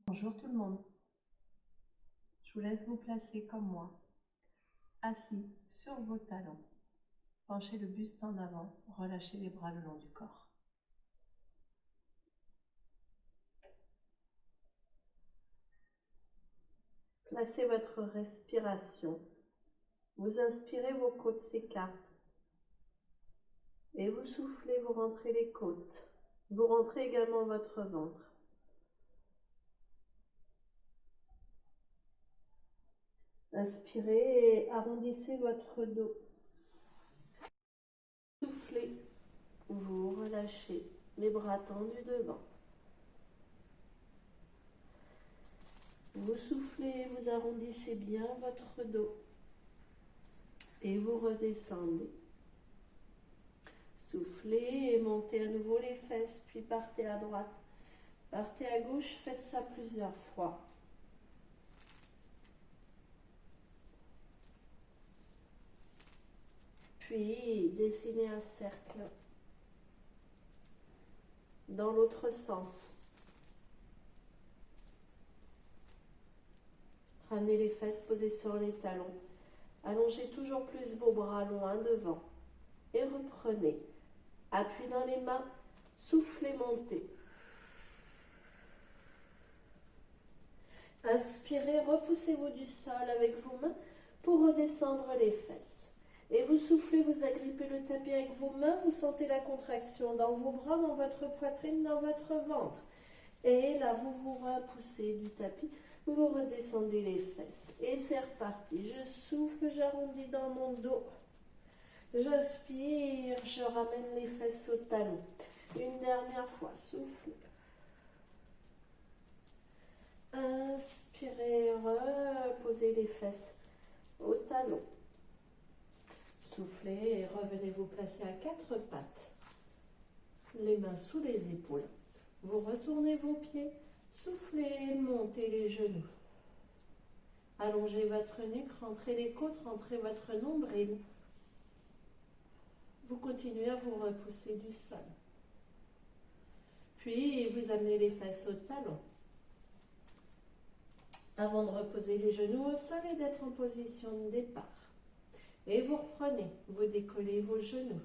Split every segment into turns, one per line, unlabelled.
Bonjour tout le monde, je vous laisse vous placer comme moi, assis sur vos talons. Penchez le buste en avant, relâchez les bras le long du corps. Placez votre respiration. Vous inspirez, vos côtes s'écartent. Et vous soufflez, vous rentrez les côtes. Vous rentrez également votre ventre. Inspirez et arrondissez votre dos. Soufflez, vous relâchez les bras tendus devant. Vous soufflez, vous arrondissez bien votre dos et vous redescendez. Soufflez et montez à nouveau les fesses, puis partez à droite. Partez à gauche, faites ça plusieurs fois. Puis dessinez un cercle dans l'autre sens. Ramenez les fesses posées sur les talons. Allongez toujours plus vos bras loin devant. Et reprenez. Appui dans les mains, soufflez, montez. Inspirez, repoussez-vous du sol avec vos mains pour redescendre les fesses. Et vous soufflez, vous agrippez le tapis avec vos mains, vous sentez la contraction dans vos bras, dans votre poitrine, dans votre ventre. Et là, vous vous repoussez du tapis, vous redescendez les fesses. Et c'est reparti. Je souffle, j'arrondis dans mon dos. J'inspire, je ramène les fesses au talon. Une dernière fois, souffle. Inspirez, reposez les fesses au talon. Soufflez et revenez vous placer à quatre pattes. Les mains sous les épaules. Vous retournez vos pieds. Soufflez, montez les genoux. Allongez votre nuque, rentrez les côtes, rentrez votre nombril. Vous continuez à vous repousser du sol. Puis vous amenez les fesses au talon. Avant de reposer les genoux au sol et d'être en position de départ. Et vous reprenez, vous décollez vos genoux.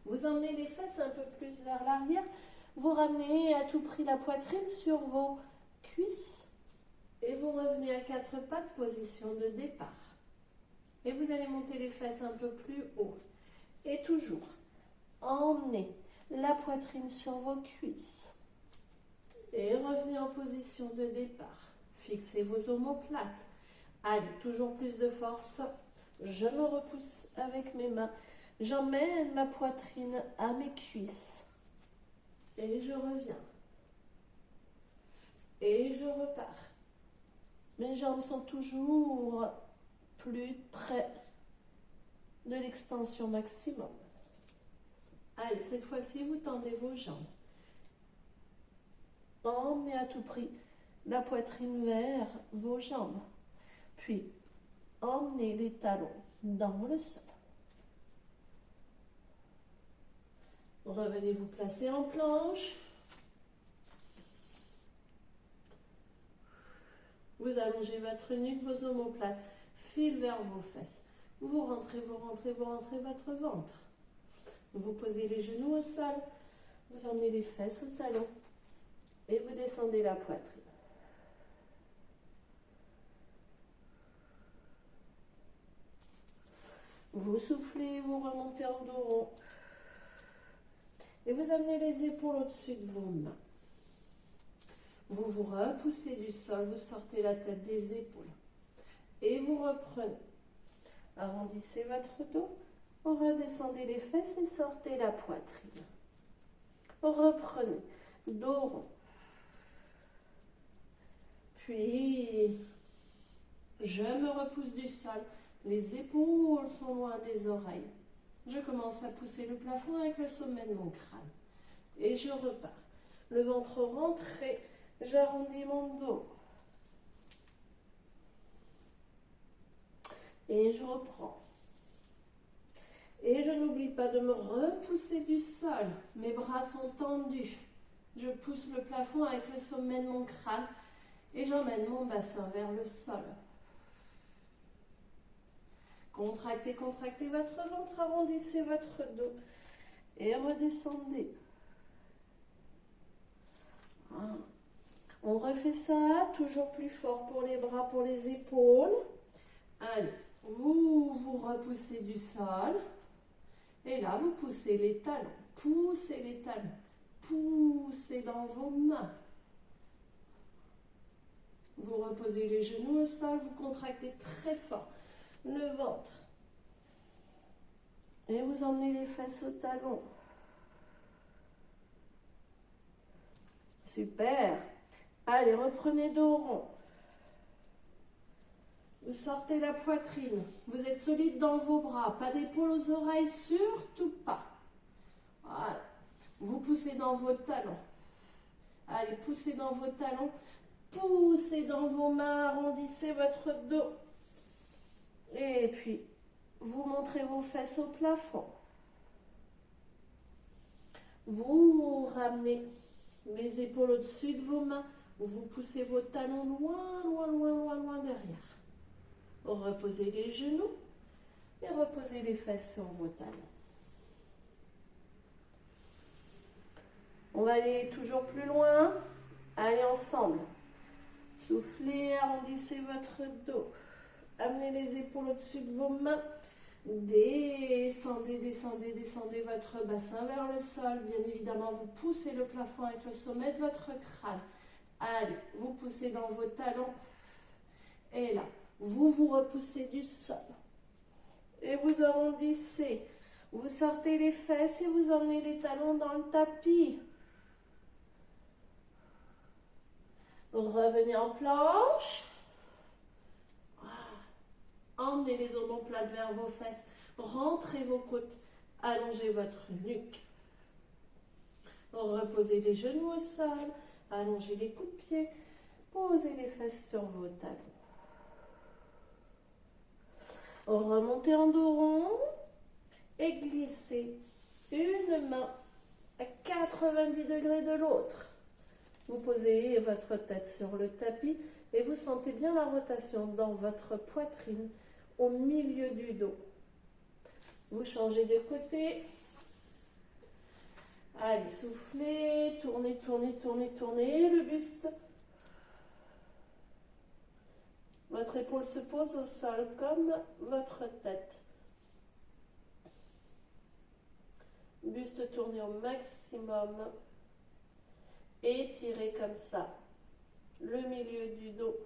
Vous emmenez les fesses un peu plus vers l'arrière. Vous ramenez à tout prix la poitrine sur vos cuisses. Et vous revenez à quatre pattes, position de départ. Et vous allez monter les fesses un peu plus haut. Et toujours, emmenez la poitrine sur vos cuisses. Et revenez en position de départ. Fixez vos omoplates. Allez, toujours plus de force. Je me repousse avec mes mains. J'emmène ma poitrine à mes cuisses. Et je reviens. Et je repars. Mes jambes sont toujours plus près de l'extension maximum. Allez, cette fois-ci, vous tendez vos jambes. Emmenez à tout prix la poitrine vers vos jambes. Puis, emmenez les talons dans le sol. Revenez vous placer en planche. Vous allongez votre nuque, vos omoplates filent vers vos fesses. Vous rentrez, vous rentrez, vous rentrez votre ventre. Vous posez les genoux au sol. Vous emmenez les fesses au talon. Et vous descendez la poitrine. Vous soufflez, vous remontez en dos rond. Et vous amenez les épaules au-dessus de vos mains. Vous vous repoussez du sol, vous sortez la tête des épaules. Et vous reprenez. Arrondissez votre dos. Redescendez les fesses et sortez la poitrine. Reprenez. Dos rond. Puis, je me repousse du sol. Les épaules sont loin des oreilles. Je commence à pousser le plafond avec le sommet de mon crâne. Et je repars. Le ventre rentré, j'arrondis mon dos. Et je reprends. Et je n'oublie pas de me repousser du sol. Mes bras sont tendus. Je pousse le plafond avec le sommet de mon crâne et j'emmène mon bassin vers le sol. Contractez, contractez votre ventre, arrondissez votre dos et redescendez. On refait ça, toujours plus fort pour les bras, pour les épaules. Allez, vous repoussez du sol. Et là, vous poussez les talons. Poussez les talons. Poussez dans vos mains. Vous reposez les genoux au sol. Vous contractez très fort le ventre. Et vous emmenez les fesses au talon. Super. Allez, reprenez dos rond. Vous sortez la poitrine. Vous êtes solide dans vos bras. Pas d'épaule aux oreilles, surtout pas. Voilà. Vous poussez dans vos talons. Allez, poussez dans vos talons. Poussez dans vos mains. Arrondissez votre dos. Et puis, vous montrez vos fesses au plafond. Vous ramenez les épaules au-dessus de vos mains. Vous poussez vos talons loin, loin, loin, loin, loin derrière. Reposez les genoux et reposez les fesses sur vos talons. On va aller toujours plus loin. Allez ensemble. Soufflez, arrondissez votre dos. Amenez les épaules au-dessus de vos mains. Descendez, descendez, descendez votre bassin vers le sol. Bien évidemment, vous poussez le plafond avec le sommet de votre crâne. Allez, vous poussez dans vos talons. Et là, vous repoussez du sol. Et vous arrondissez. Vous sortez les fesses et vous emmenez les talons dans le tapis. Revenez en planche. Emmenez les omoplates vers vos fesses. Rentrez vos côtes. Allongez votre nuque. Reposez les genoux au sol. Allongez les coups de pied. Posez les fesses sur vos talons. Remontez en dos rond. Et glissez une main à 90 degrés de l'autre. Vous posez votre tête sur le tapis et vous sentez bien la rotation dans votre poitrine au milieu du dos. Vous changez de côté. Allez, soufflez, tournez, tournez, tournez, tournez le buste. Votre épaule se pose au sol comme votre tête. Buste tourné au maximum. Étirez comme ça le milieu du dos.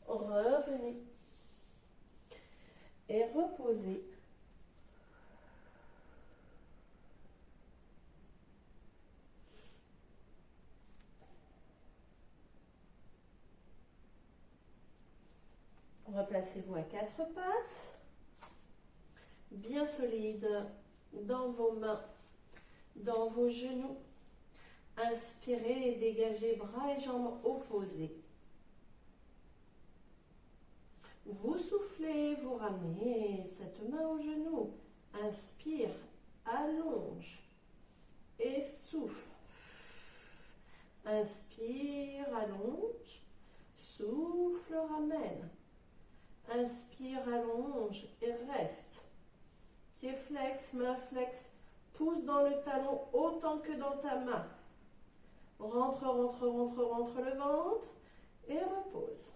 Revenez et reposez. Replacez-vous à quatre pattes, bien solide dans vos mains, dans vos genoux. Inspirez et dégagez bras et jambes opposés. Vous soufflez, vous ramenez cette main au genou. Inspire, allonge et souffle. Inspire, allonge, souffle, ramène. Inspire, allonge et reste. Pied flex, main flex. Pousse dans le talon autant que dans ta main. Rentre, rentre, rentre, rentre le ventre et repose.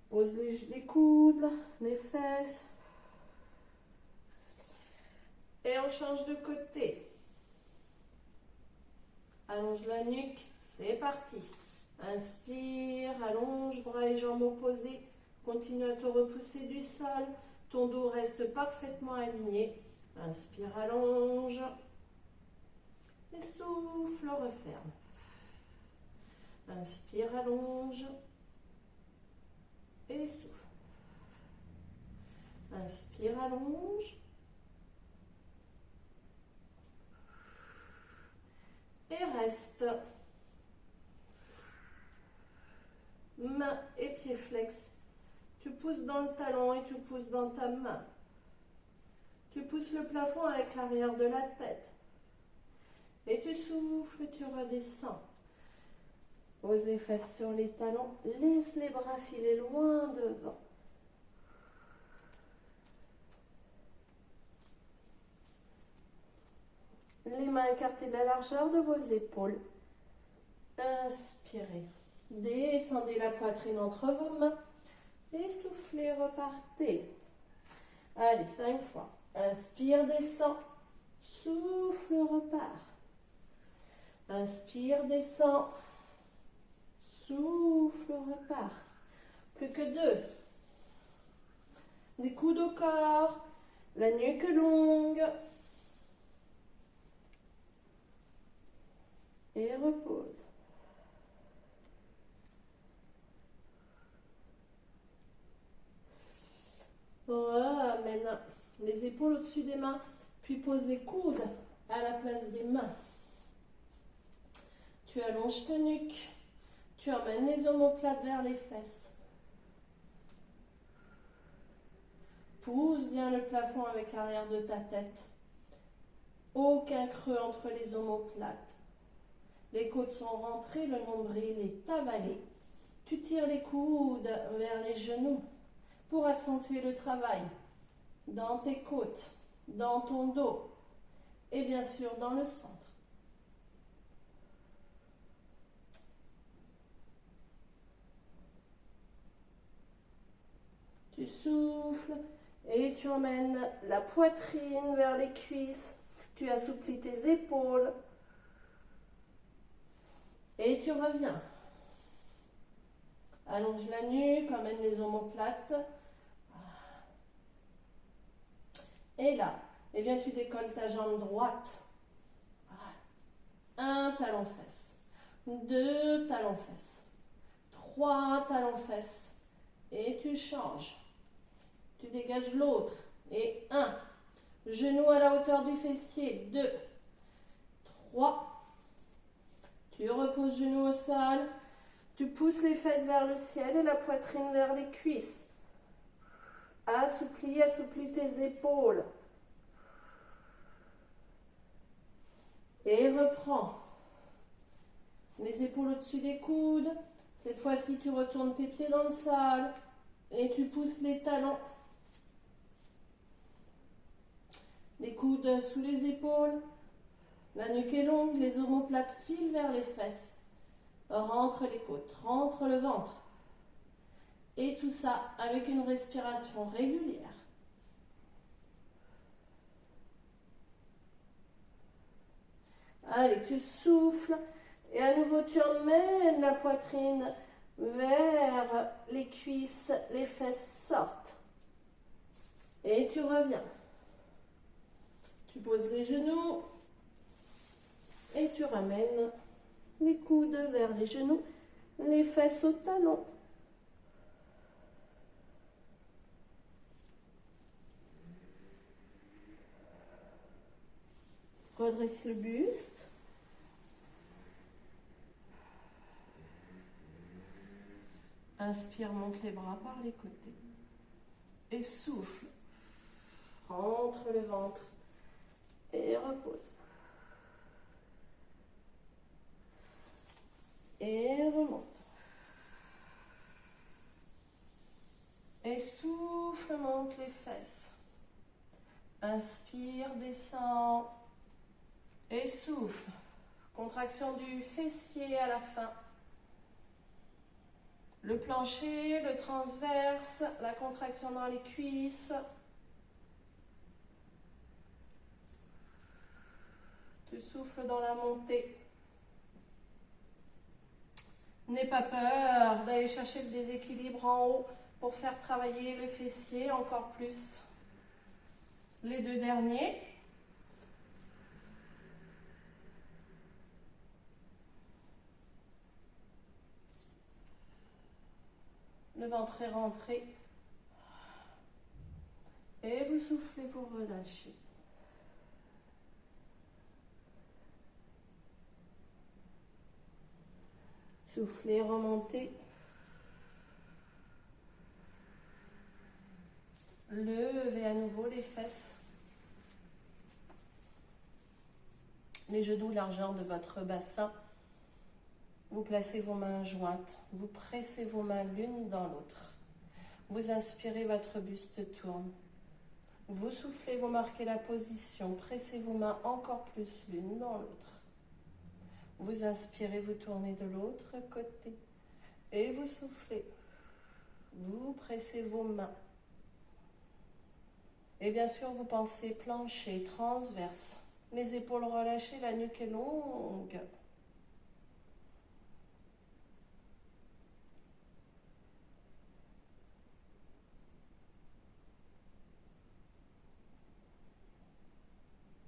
Pose les coudes, les fesses. Et on change de côté. Allonge la nuque, c'est parti. Inspire, allonge, bras et jambes opposés. Continue à te repousser du sol. Ton dos reste parfaitement aligné. Inspire, allonge. Et souffle, referme. Inspire, allonge. Et souffle. Inspire, allonge. Et reste. Main et pied flex. Tu pousses dans le talon et tu pousses dans ta main. Tu pousses le plafond avec l'arrière de la tête. Et tu souffles, tu redescends. Pose les fesses sur les talons. Laisse les bras filer loin devant. Les mains écartées de la largeur de vos épaules. Inspirez. Descendez la poitrine entre vos mains. Et soufflez, repartez. Allez, 5 fois. Inspire, descend. Souffle, repart. Inspire, descend. Souffle, repart. Plus que 2. Des coudes au corps. La nuque longue. Et repose. Ramène les épaules au-dessus des mains, puis pose les coudes à la place des mains. Tu allonges ta nuque, tu emmènes les omoplates vers les fesses. Pousse bien le plafond avec l'arrière de ta tête. Aucun creux entre les omoplates. Les côtes sont rentrées, le nombril est avalé. Tu tires les coudes vers les genoux pour accentuer le travail dans tes côtes, dans ton dos et bien sûr dans le centre. Tu souffles et tu emmènes la poitrine vers les cuisses. Tu assouplis tes épaules et tu reviens. Allonge la nuque, emmène les omoplates. Et là, eh bien, tu décolles ta jambe droite. Un talon fesse, 2 talons fesses, 3 talons fesses. Et tu changes. Tu dégages l'autre. Et 1. Genou à la hauteur du fessier. 2. 3. Tu reposes genou au sol. Tu pousses les fesses vers le ciel et la poitrine vers les cuisses. Assouplis, assouplis tes épaules. Et reprends. Les épaules au-dessus des coudes. Cette fois-ci, tu retournes tes pieds dans le sol. Et tu pousses les talons. Les coudes sous les épaules. La nuque est longue. Les omoplates filent vers les fesses. Rentre les côtes, rentre le ventre. Et tout ça avec une respiration régulière. Allez, tu souffles. Et à nouveau, tu emmènes la poitrine vers les cuisses. Les fesses sortent. Et tu reviens. Tu poses les genoux. Et tu ramènes les coudes vers les genoux. Les fesses au talon. Redresse le buste. Inspire, monte les bras par les côtés. Et souffle. Rentre le ventre. Et repose. Et remonte. Et souffle, monte les fesses. Inspire, descend. Et souffle. Contraction du fessier à la fin. Le plancher, le transverse, la contraction dans les cuisses. Tu souffles dans la montée. N'aie pas peur d'aller chercher le déséquilibre en haut pour faire travailler le fessier encore plus. Les 2 derniers. Le ventre est rentré. Et vous soufflez, vous relâchez. Soufflez, remontez. Levez à nouveau les fesses. les genoux largeur de votre bassin. Vous placez vos mains jointes, vous pressez vos mains l'une dans l'autre. Vous inspirez, votre buste tourne. Vous soufflez, vous marquez la position, pressez vos mains encore plus l'une dans l'autre. Vous inspirez, vous tournez de l'autre côté et vous soufflez. Vous pressez vos mains. Et bien sûr, vous pensez plancher, transverse. Les épaules relâchées, la nuque est longue.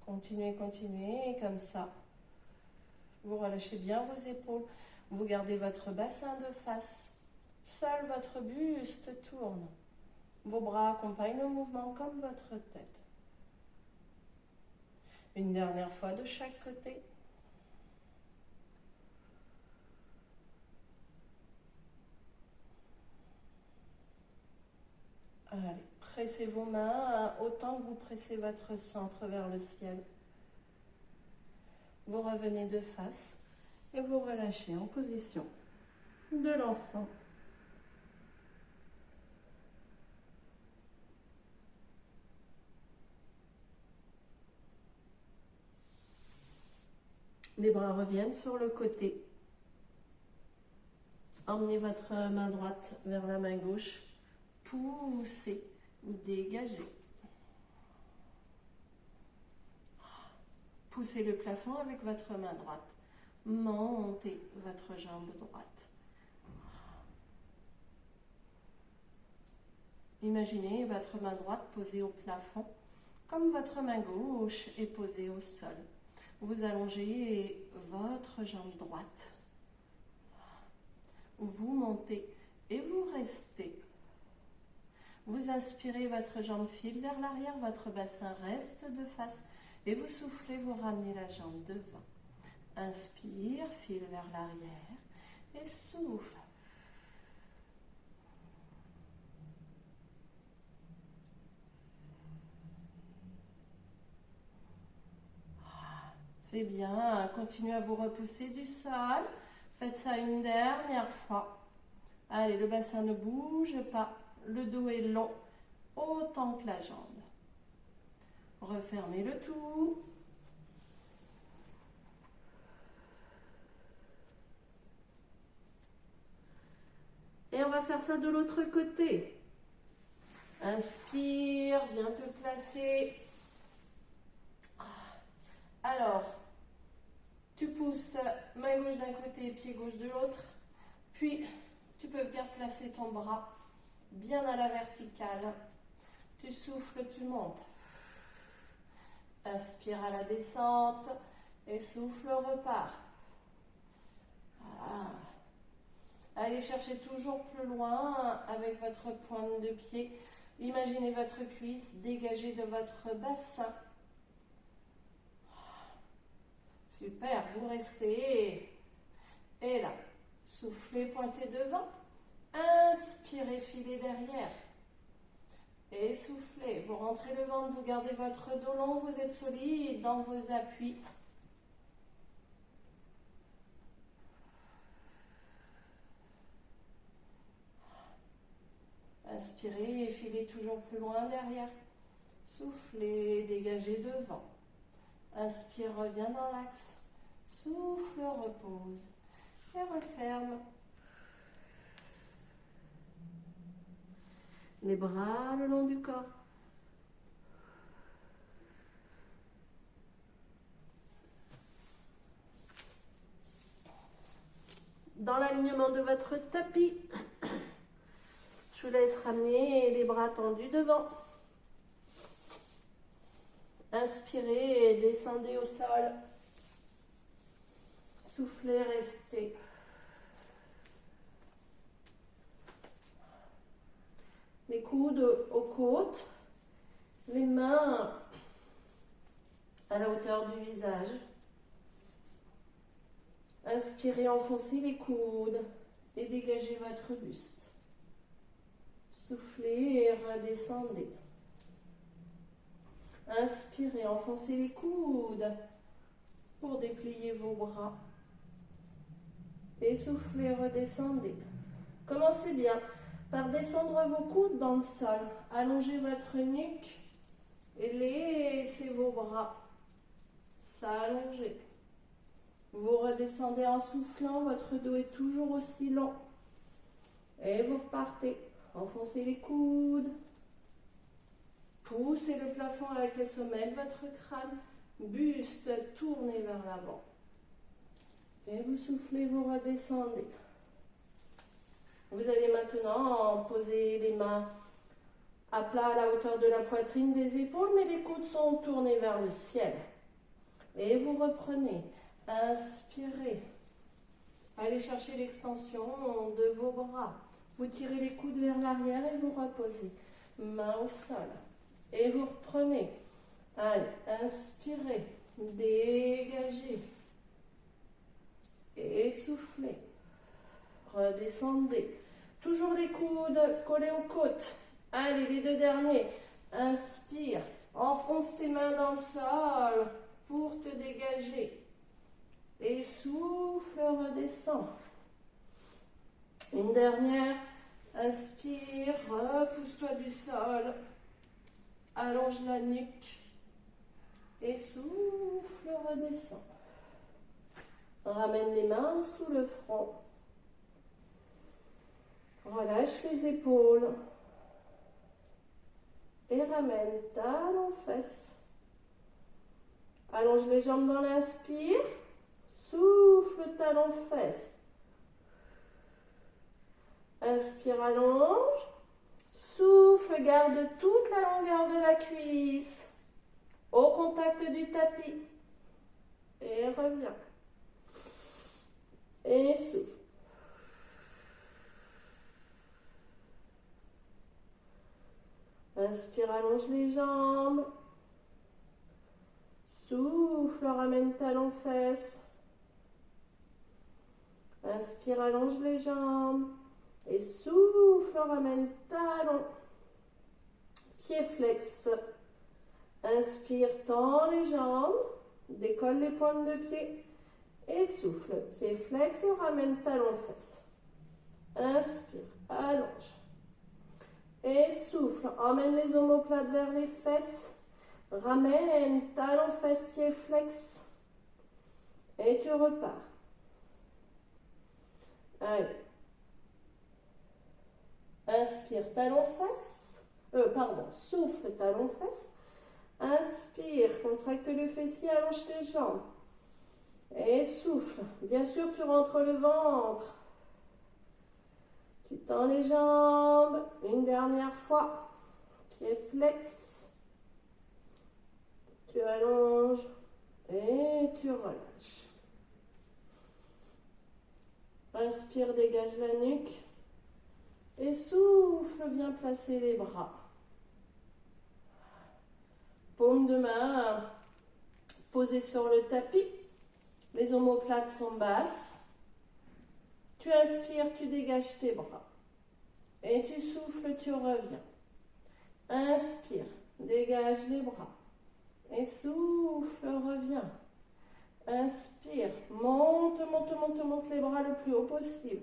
Continuez, continuez, comme ça. Vous relâchez bien vos épaules. Vous gardez votre bassin de face. Seul votre buste tourne. Vos bras accompagnent le mouvement comme votre tête. Une dernière fois de chaque côté. Allez, pressez vos mains autant que vous pressez votre centre vers le ciel. Vous revenez de face et vous relâchez en position de l'enfant. Les bras reviennent sur le côté. Emmenez votre main droite vers la main gauche. Poussez, dégagez. Poussez le plafond avec votre main droite. Montez votre jambe droite. Imaginez votre main droite posée au plafond, comme votre main gauche est posée au sol. Vous allongez votre jambe droite. Vous montez et vous restez. Vous inspirez, votre jambe file vers l'arrière, votre bassin reste de face et vous soufflez, vous ramenez la jambe devant. Inspire, file vers l'arrière et souffle. C'est bien, continuez à vous repousser du sol. Faites ça une dernière fois. Allez, le bassin ne bouge pas. Le dos est long, autant que la jambe. Refermez le tout. Et on va faire ça de l'autre côté. Inspire, viens te placer. Alors, tu pousses main gauche d'un côté, pied gauche de l'autre. Puis, tu peux venir placer ton bras bien à la verticale. Tu souffles, tu montes. Inspire à la descente et souffle, repart. Voilà. Allez chercher toujours plus loin avec votre pointe de pied. Imaginez votre cuisse dégagée de votre bassin. Super, vous restez. Et là, soufflez, pointez devant. Inspirez, filez derrière. Et soufflez. Vous rentrez le ventre, vous gardez votre dos long, vous êtes solide dans vos appuis. Inspirez et filez toujours plus loin derrière. Soufflez, dégagez devant. Inspire, reviens dans l'axe. Souffle, repose. Et referme. Les bras le long du corps. Dans l'alignement de votre tapis, je vous laisse ramener les bras tendus devant. Inspirez et descendez au sol. Soufflez, restez. Les coudes aux côtes, les mains à la hauteur du visage. Inspirez, enfoncez les coudes et dégagez votre buste. Soufflez et redescendez. Inspirez, enfoncez les coudes. pour déplier vos bras. Et soufflez, redescendez. Commencez bien par descendre vos coudes dans le sol. Allongez votre nuque et laissez vos bras s'allonger. Vous redescendez en soufflant, votre dos est toujours aussi long. Et vous repartez. Enfoncez les coudes. Poussez le plafond avec le sommet de votre crâne. Buste tourné vers l'avant. Et vous soufflez, vous redescendez. Vous allez maintenant poser les mains à plat à la hauteur de la poitrine, des épaules, mais les coudes sont tournés vers le ciel. Et vous reprenez. Inspirez. Allez chercher l'extension de vos bras. Vous tirez les coudes vers l'arrière et vous reposez. Main au sol. Et vous reprenez. Allez, inspirez. Dégagez. Et soufflez. Redescendez. Toujours les coudes collés aux côtes. Allez, les deux derniers. Inspire. Enfonce tes mains dans le sol pour te dégager. Et souffle, redescends. Une dernière. Inspire, repousse-toi du sol. Allonge la nuque. Et souffle, redescends. Ramène les mains sous le front. Relâche les épaules. Et ramène talons fesses. Allonge les jambes dans l'inspire. Souffle, talons fesses. Inspire, allonge. Souffle, garde toute la longueur de la cuisse au contact du tapis. Et reviens. Et souffle. Inspire, allonge les jambes. Souffle, ramène talons fesses. Inspire, allonge les jambes. Et souffle, ramène talons. Pied flex. Inspire, tends les jambes. Décolle les pointes de pied. Et souffle. Pied flex et ramène talons fesses. Inspire, allonge. Et souffle. Emmène les omoplates vers les fesses. Ramène talons fesses, pied flex. Et tu repars. Allez. Inspire, talons fesses. Souffle, talons fesses. Inspire, contracte le fessier, allonge tes jambes. Et souffle. Bien sûr, tu rentres le ventre. Tu tends les jambes. Une dernière fois. Pied flex. Tu allonges. Et tu relâches. Inspire, dégage la nuque. Et souffle, viens placer les bras. Paume de main posée sur le tapis. Les omoplates sont basses. Tu inspires, tu dégages tes bras. Et tu souffles, tu reviens. Inspire, dégage les bras. Et souffle, reviens. Inspire, monte les bras le plus haut possible.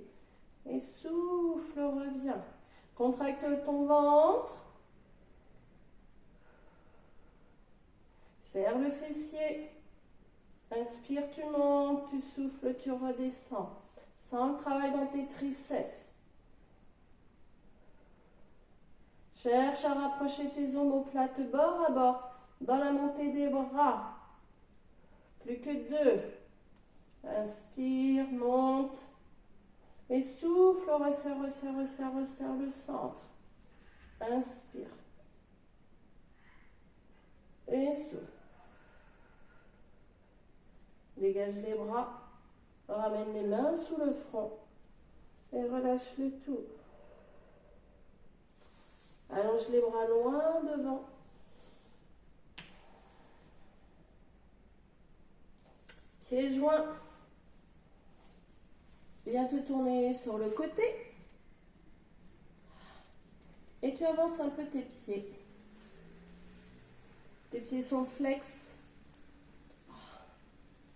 Et souffle, reviens. Contracte ton ventre. Serre le fessier. Inspire, tu montes, tu souffles, tu redescends. Sens le travail dans tes triceps. Cherche à rapprocher tes omoplates bord à bord dans la montée des bras. Plus que 2. Inspire, monte. Et souffle, resserre le centre. Inspire. Et souffle. Dégage les bras. Ramène les mains sous le front. Et relâche le tout. Allonge les bras loin devant. Pieds joints. Viens te tourner sur le côté. Et tu avances un peu tes pieds. Tes pieds sont flex.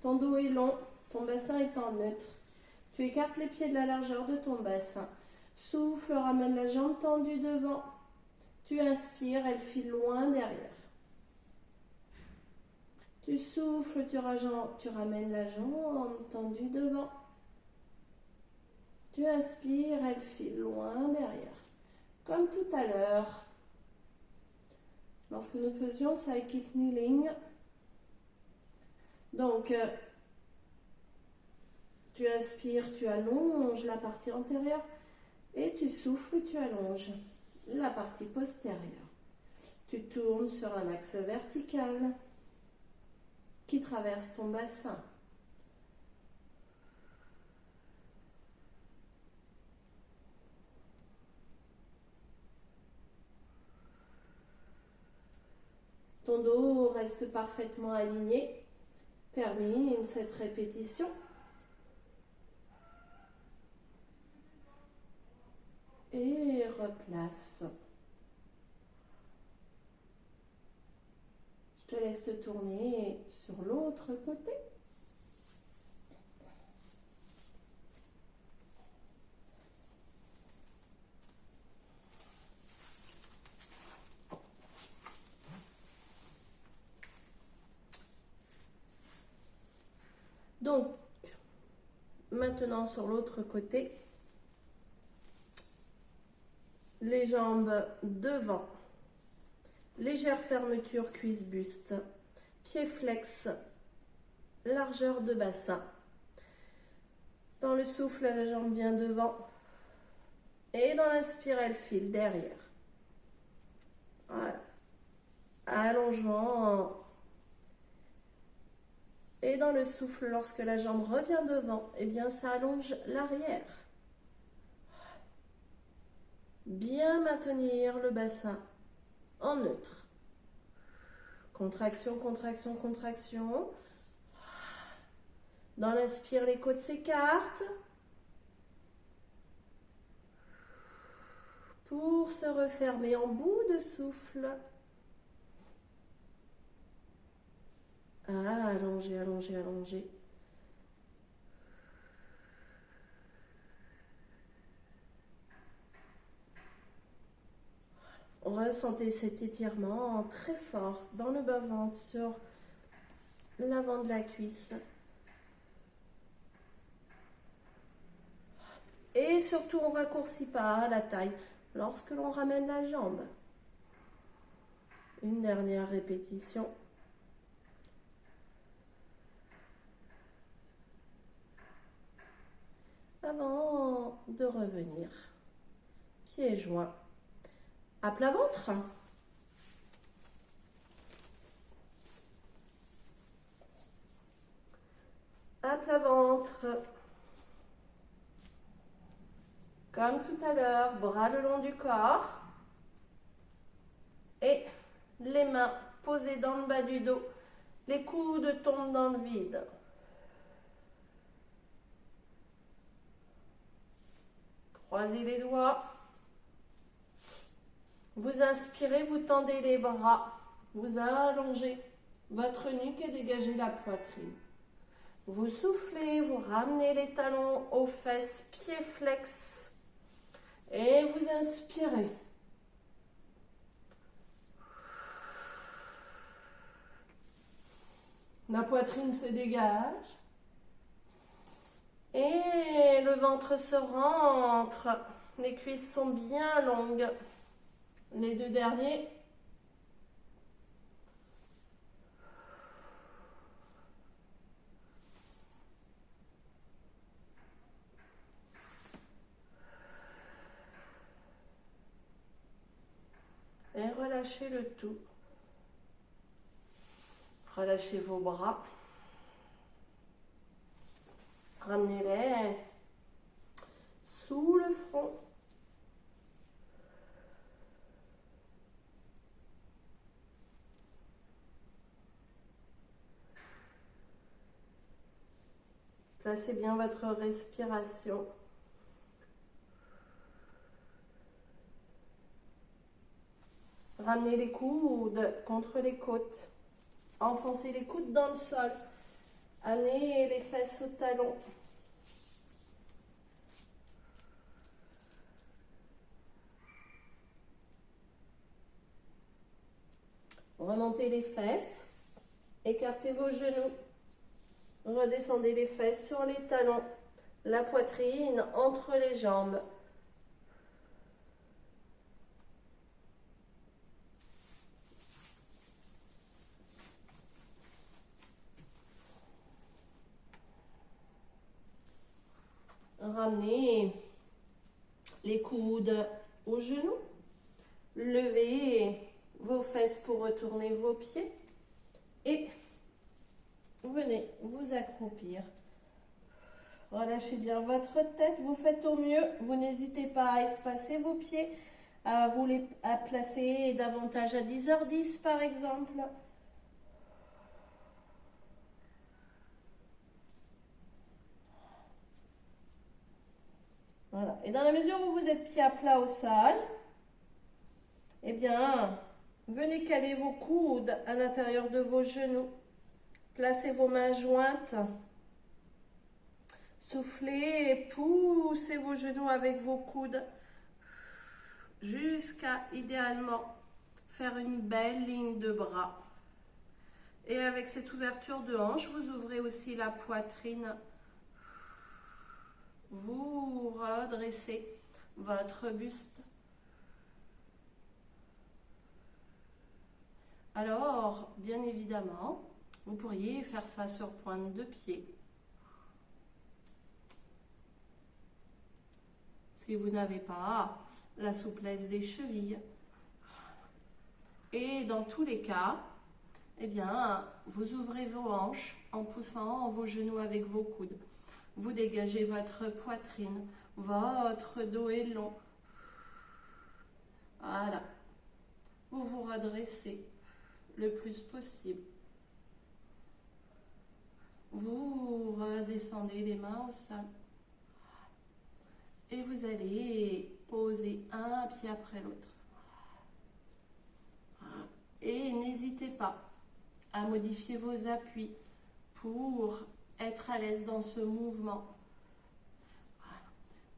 Ton dos est long, ton bassin est en neutre. Tu écartes les pieds de la largeur de ton bassin. Souffle, ramène la jambe tendue devant. Tu inspires, elle file loin derrière. Tu souffles, tu ramènes la jambe tendue devant. Tu inspires, elle file loin derrière. Comme tout à l'heure, lorsque nous faisions psychic kneeling. Donc, tu inspires, tu allonges la partie antérieure et tu souffles, tu allonges la partie postérieure. Tu tournes sur un axe vertical qui traverse ton bassin. Ton dos reste parfaitement aligné. Termine cette répétition. Et replace. Je te laisse te tourner sur l'autre côté. Donc, maintenant sur l'autre côté, les jambes devant, légère fermeture cuisse-buste, pied flex, largeur de bassin. Dans le souffle, la jambe vient devant et dans l'inspire, elle file derrière. Voilà. Allongement. Et dans le souffle, lorsque la jambe revient devant, eh bien ça allonge l'arrière. Bien maintenir le bassin en neutre. Contraction, contraction, contraction. Dans l'inspire, les côtes s'écartent. Pour se refermer en bout de souffle. Ah, allonger, allonger, allonger. Ressentez cet étirement très fort dans le bas-ventre sur l'avant de la cuisse. Et surtout, on ne raccourcit pas la taille lorsque l'on ramène la jambe. Une dernière répétition. Avant de revenir. Pieds joints. À plat ventre. À plat ventre. Comme tout à l'heure, bras le long du corps. Et les mains posées dans le bas du dos. Les coudes tombent dans le vide. Croisez les doigts. Vous inspirez, vous tendez les bras. Vous allongez votre nuque et dégagez la poitrine. Vous soufflez, vous ramenez les talons aux fesses, pieds flex. Et vous inspirez. La poitrine se dégage. Et le ventre se rentre. Les cuisses sont bien longues. Les deux derniers. Et relâchez le tout. Relâchez vos bras. Ramenez-les sous le front. Placez bien votre respiration. Ramenez les coudes contre les côtes. Enfoncez les coudes dans le sol. Amenez les fesses au talon. Remontez les fesses. Écartez vos genoux. Redescendez les fesses sur les talons. La poitrine entre les jambes. Ramenez les coudes aux genoux. Levez vos fesses pour retourner vos pieds. Et venez vous accroupir. Relâchez bien votre tête. Vous faites au mieux. Vous n'hésitez pas à espacer vos pieds, à placer davantage à 10h10 par exemple. Voilà. Et dans la mesure où vous êtes pieds à plat au sol, eh bien, venez caler vos coudes à l'intérieur de vos genoux. Placez vos mains jointes. Soufflez et poussez vos genoux avec vos coudes jusqu'à idéalement faire une belle ligne de bras. Et avec cette ouverture de hanche, vous ouvrez aussi la poitrine. Vous redressez votre buste. Alors, bien évidemment, vous pourriez faire ça sur pointe de pied. Si vous n'avez pas la souplesse des chevilles. Et dans tous les cas, eh bien, vous ouvrez vos hanches en poussant vos genoux avec vos coudes. Vous dégagez votre poitrine, votre dos est long. Voilà. Vous vous redressez le plus possible. Vous redescendez les mains au sol. Et vous allez poser un pied après l'autre. Et n'hésitez pas à modifier vos appuis pour être à l'aise dans ce mouvement.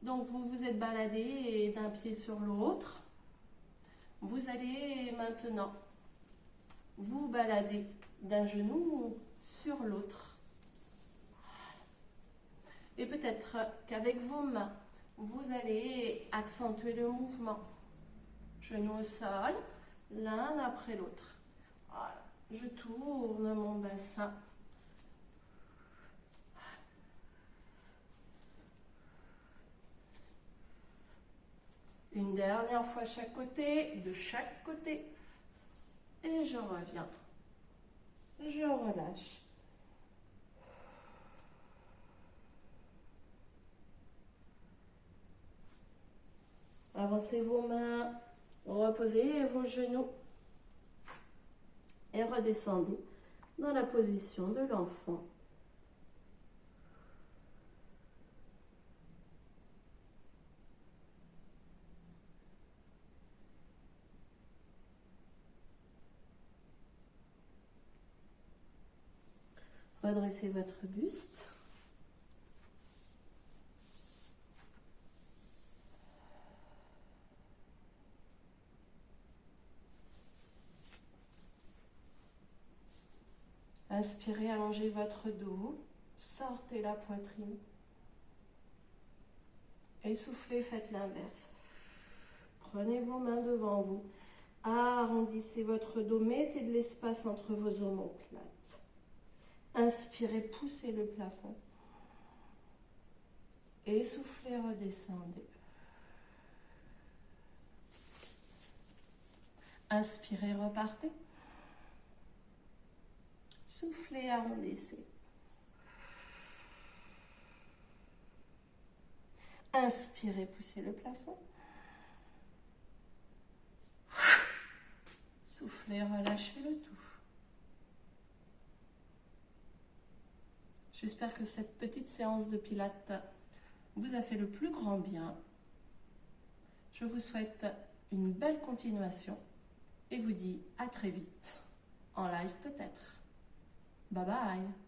Donc vous vous êtes baladé d'un pied sur l'autre. Vous allez maintenant vous balader d'un genou sur l'autre. Et peut-être qu'avec vos mains, vous allez accentuer le mouvement. Genou au sol, l'un après l'autre. Voilà. Je tourne mon bassin. Une dernière fois chaque côté, de chaque côté. Et je reviens. Je relâche. Avancez vos mains, reposez vos genoux et redescendez dans la position de l'enfant. Redressez votre buste. Inspirez, allongez votre dos, sortez la poitrine. Et soufflez, faites l'inverse. Prenez vos mains devant vous, arrondissez votre dos, mettez de l'espace entre vos omoplates. Inspirez, poussez le plafond. Et soufflez, redescendez. Inspirez, repartez. Soufflez, arrondissez. Inspirez, poussez le plafond. Soufflez, relâchez le tout. J'espère que cette petite séance de pilates vous a fait le plus grand bien. Je vous souhaite une belle continuation et vous dis à très vite, en live peut-être. Bye bye.